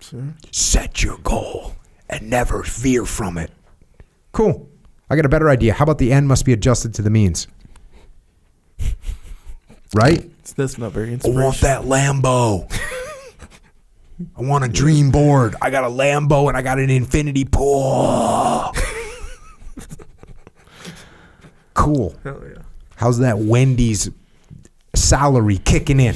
Sure. Set your goal and never veer from it. Cool. I got a better idea. How about the end must be adjusted to the means? Right? That's not very I inspirational. want that Lambo. I want a dream board. I got a Lambo and I got an infinity pool. Cool. Hell yeah. How's that Wendy's salary kicking in?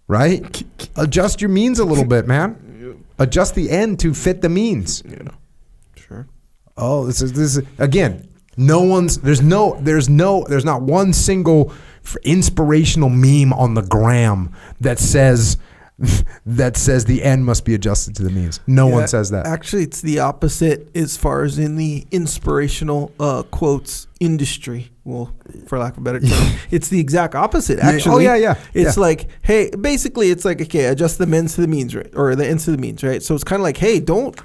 Right? Adjust your means a little bit, man. Adjust the end to fit the means. Yeah. Sure. Oh, this is again. There's not one single inspirational meme on the gram that says the end must be adjusted to the means. No one says that. Actually, it's the opposite as far as in the inspirational quotes industry. Well, for lack of a better term, it's the exact opposite. Actually, It's like, hey, basically, it's like, okay, adjust the ends to the means, right, or the ends to the means, right? So it's kind of like, hey, don't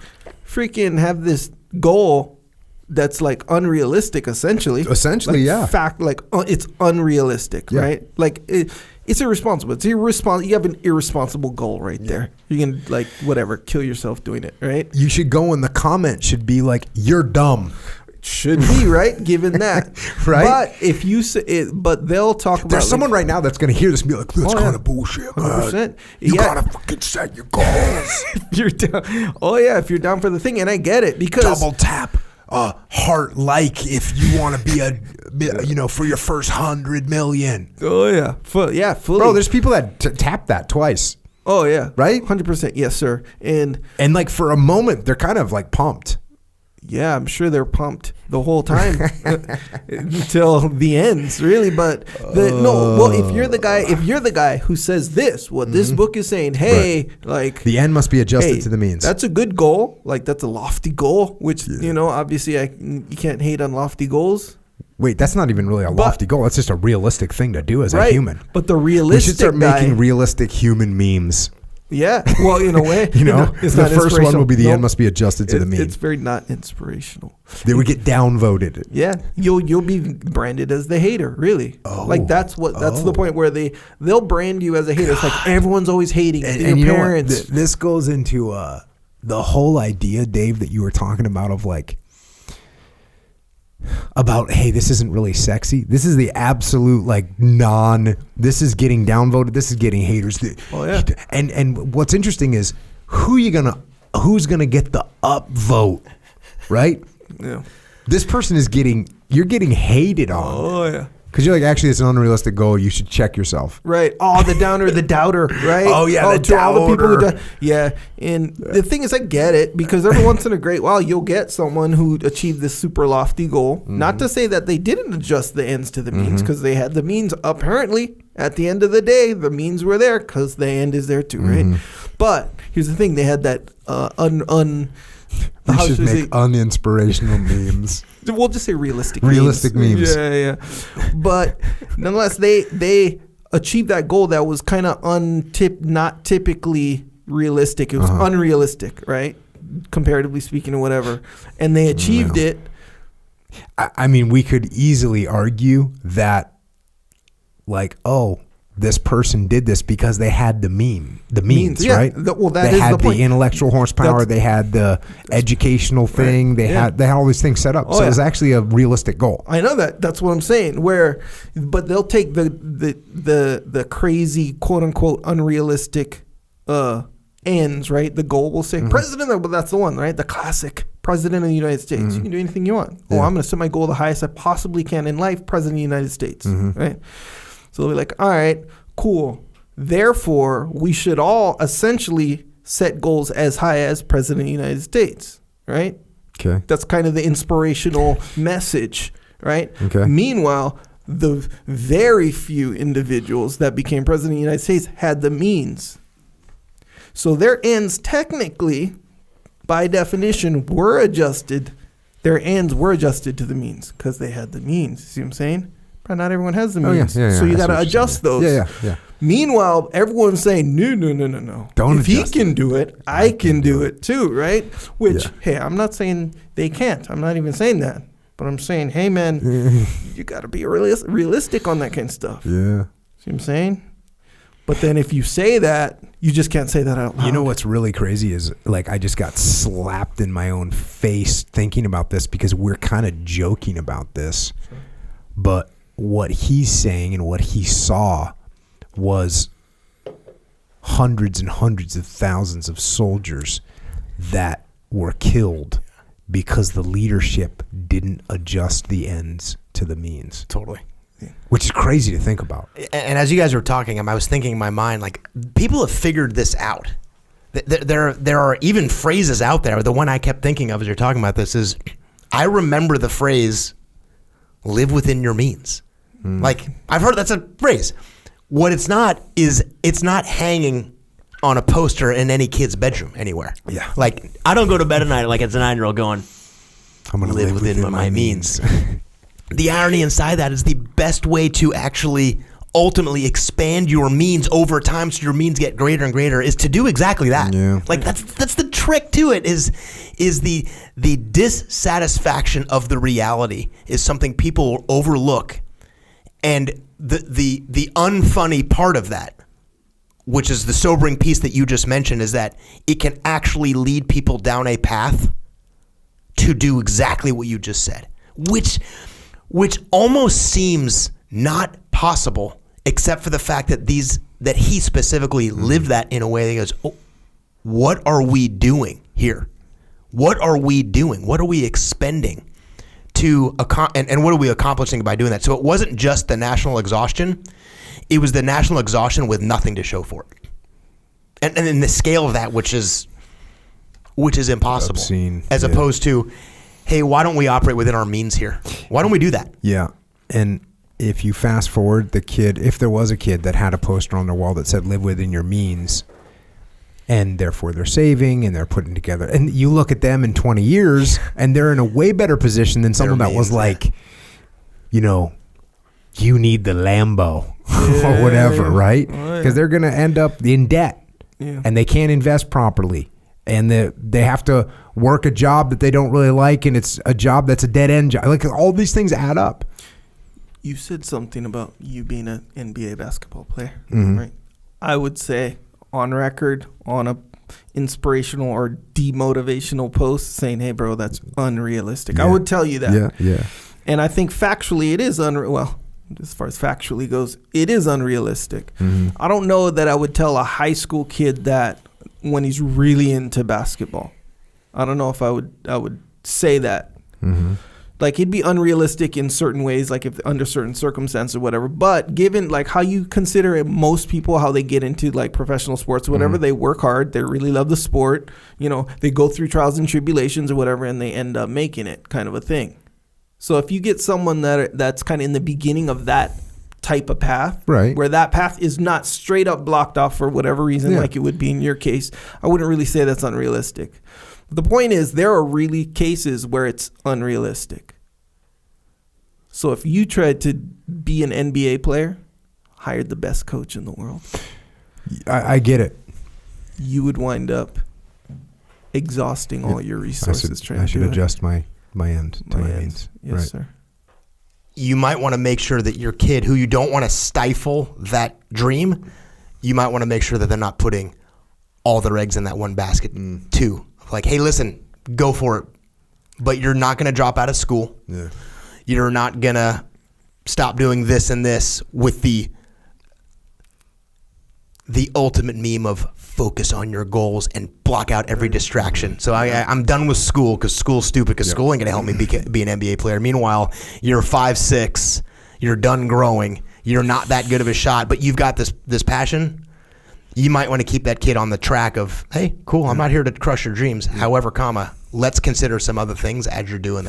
freaking have this goal that's like unrealistic, essentially. Essentially, like, yeah. Fact, like it's unrealistic, right? Like it's irresponsible. It's irresponsible. You have an irresponsible goal right there. You can like whatever, kill yourself doing it, right? You should go in the comment should be like, you're dumb. Should be, right? Given that. Right? But if you say it, but they'll talk about There's someone right now that's going to hear this and be like, that's kind of bullshit, man. 100%. You Yeah. got to fucking set your goals. if you're down. Oh yeah, if you're down for the thing, and I get it because Double tap heart like if you want to be for your first 100 million. oh yeah, fully. Bro, there's people that tap that twice. Oh yeah, Right? 100%. Yes, sir. And like for a moment, they're kind of like pumped. yeah, I'm sure they're pumped the whole time until the ends, really. But if you're the guy who says this, what this book is saying, hey, like The end must be adjusted to the means. That's a good goal. Like that's a lofty goal, which obviously you can't hate on lofty goals. Wait, that's not even really a lofty goal. That's just a realistic thing to do as a human. But the We realistic should start guy, making realistic human memes. yeah. Well, in a way, You know, it's the not first one will be the inspirational. end must be adjusted to the mean. It's very not inspirational. They would get downvoted. Yeah, you'll be branded as the hater, really. Like that's the point where they'll brand you as a hater. It's like everyone's always hating your you know what? parents. This goes into the whole idea, Dave, that you were talking about of like about, hey, this isn't really sexy. This is the absolute this is getting downvoted. This is getting haters. Oh yeah. And what's interesting is who's gonna get the upvote, right? Yeah. This person you're getting hated on. Oh yeah. Because you're like, actually, it's an unrealistic goal. You should check yourself. Right. Oh, the downer, the doubter, right? Oh, yeah, the to all the people who doubter. yeah. And the thing is, I get it because every once in a great while, you'll get someone who achieved this super lofty goal. Mm-hmm. Not to say that they didn't adjust the ends to the means because they had the means. Apparently, at the end of the day, the means were there because the end is there too, right? Mm-hmm. But here's the thing: they had that You should make uninspirational memes. We'll just say realistic memes. Yeah. But nonetheless, they achieved that goal that was kind of not typically realistic. It was unrealistic, right? Comparatively speaking or whatever. And they achieved it. I mean, we could easily argue that, like, oh, this person did this because they had the means, yeah. right? They had the intellectual horsepower. They had the educational thing. They had all these things set up. So it was actually a realistic goal. I know that. That's what I'm saying. But they'll take the crazy quote unquote unrealistic ends, right? The goal will say president, but that's the one, right? The classic president of the United States. You can do anything you want. Yeah. Oh, I'm going to set my goal the highest I possibly can in life. President of the United States, right? So they'll be like, all right, cool. Therefore, we should all essentially set goals as high as President of the United States, right? Okay. That's kind of the inspirational message, right? Okay. Meanwhile, the very few individuals that became President of the United States had the means. So their ends technically, by definition, were adjusted. Their ends were adjusted to the means because they had the means. See what I'm saying? But not everyone has the means. So you got to adjust those. Yeah. Meanwhile, everyone's saying, no. Don't if he adjust can do it, I can do it too, right? Which, hey, I'm not saying they can't. I'm not even saying that. But I'm saying, hey, man, you got to be realistic on that kind of stuff. Yeah. See what I'm saying? But then if you say that, you just can't say that out loud. You know what's really crazy is like I just got slapped in my own face thinking about this because we're kind of joking about this. But what he's saying and what he saw was hundreds and hundreds of thousands of soldiers that were killed because the leadership didn't adjust the ends to the means. Totally. Which is crazy to think about. And as you guys were talking, I was thinking in my mind, like, people have figured this out. There are even phrases out there. The one I kept thinking of as you're talking about this is, I remember the phrase, live within your means. Like, I've heard that's a phrase. What it's not is it's not hanging on a poster in any kid's bedroom anywhere. Yeah. Like, I don't go to bed at night like it's a 9-year-old going, I'm going to live within my means. The irony inside that is the best way to actually ultimately expand your means over time so your means get greater and greater is to do exactly that. Yeah. Like that's the trick to it is the dissatisfaction of the reality is something people overlook. And the unfunny part of that, which is the sobering piece that you just mentioned, is that it can actually lead people down a path to do exactly what you just said, which almost seems not possible, except for the fact that he specifically lived that in a way that goes, oh, what are we doing here? What are we doing? What are we expending to and what are we accomplishing by doing that? So it wasn't just the national exhaustion; it was the national exhaustion with nothing to show for it, and in the scale of that, which is impossible, obscene, as opposed to, hey, why don't we operate within our means here? Why don't we do that? Yeah. And if you fast forward if there was a kid that had a poster on their wall that said live within your means, and therefore they're saving and they're putting together, and you look at them in 20 years and they're in a way better position than someone that was like, you know, you need the Lambo or whatever, right? Because they're going to end up in debt and they can't invest properly. And they have to work a job that they don't really like, and it's a job that's a dead end job. Like, all these things add up. You said something about you being an NBA basketball player, right? I would say on record, on a inspirational or demotivational post, saying, "Hey, bro, that's unrealistic." Yeah. I would tell you that. Yeah. And I think factually, it is well, as far as factually goes, it is unrealistic. I don't know that I would tell a high school kid that when he's really into basketball. I don't know if I would say that. Like, it'd be unrealistic in certain ways, like if under certain circumstances or whatever. But given like how you consider it, most people, how they get into like professional sports or whatever, they work hard, they really love the sport, you know, they go through trials and tribulations or whatever, and they end up making it, kind of a thing. So if you get someone that's kind of in the beginning of that type of path, right, where that path is not straight up blocked off for whatever reason, like it would be in your case, I wouldn't really say that's unrealistic. The point is, there are really cases where it's unrealistic. So if you tried to be an NBA player, hired the best coach in the world, I get it. You would wind up exhausting all your resources trying to do it. I should adjust my end to my means. Yes, right. sir. You might want to make sure that your kid, who you don't want to stifle that dream, you might want to make sure that they're not putting all their eggs in that one basket too. Like, hey, listen, go for it, but you're not going to drop out of school. Yeah. You're not going to stop doing this and this with the ultimate meme of focus on your goals and block out every distraction. So I'm done with school because school's stupid because school ain't going to help me be an NBA player. Meanwhile, you're 5'6", you're done growing, you're not that good of a shot, but you've got this passion. You might want to keep that kid on the track of, hey, cool, I'm not here to crush your dreams. However, let's consider some other things as you're doing that.